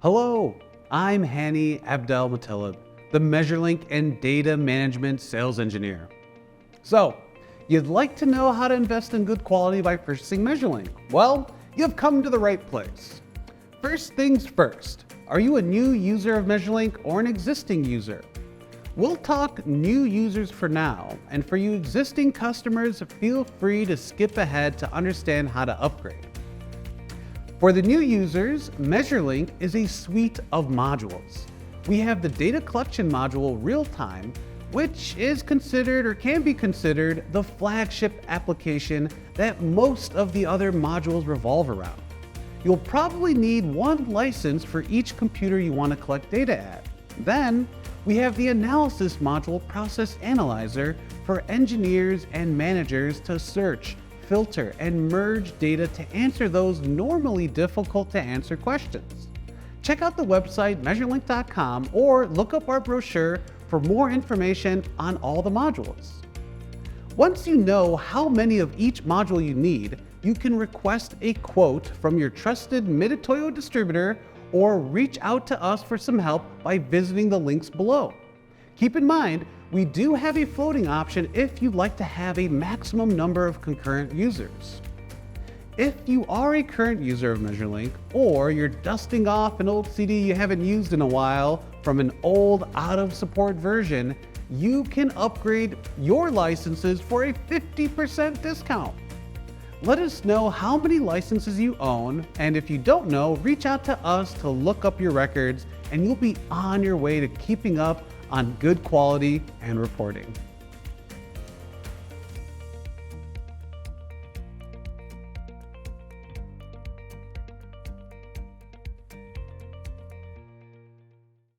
Hello, I'm Hani Abdel-Matalib, the MeasureLink and Data Management Sales Engineer. So, you'd like to know how to invest in good quality by purchasing MeasureLink? Well, you've come to the right place. First things first, are you a new user of MeasureLink or an existing user? We'll talk new users for now, and for you existing customers, feel free to skip ahead to understand how to upgrade. For the new users, MeasureLink is a suite of modules. We have the data collection module real-time, which is considered or can be considered the flagship application that most of the other modules revolve around. You'll probably need one license for each computer you want to collect data at. Then, we have the analysis module process analyzer for engineers and managers to search, filter, and merge data to answer those normally difficult to answer questions. Check out the website MeasureLink.com or look up our brochure for more information on all the modules. Once you know how many of each module you need, you can request a quote from your trusted Mitutoyo distributor or reach out to us for some help by visiting the links below. Keep in mind, we do have a floating option if you'd like to have a maximum number of concurrent users. If you are a current user of MeasureLink, or you're dusting off an old CD you haven't used in a while from an old out-of-support version, you can upgrade your licenses for a 50% discount. Let us know how many licenses you own, and if you don't know, reach out to us to look up your records, and you'll be on your way to keeping up on good quality and reporting.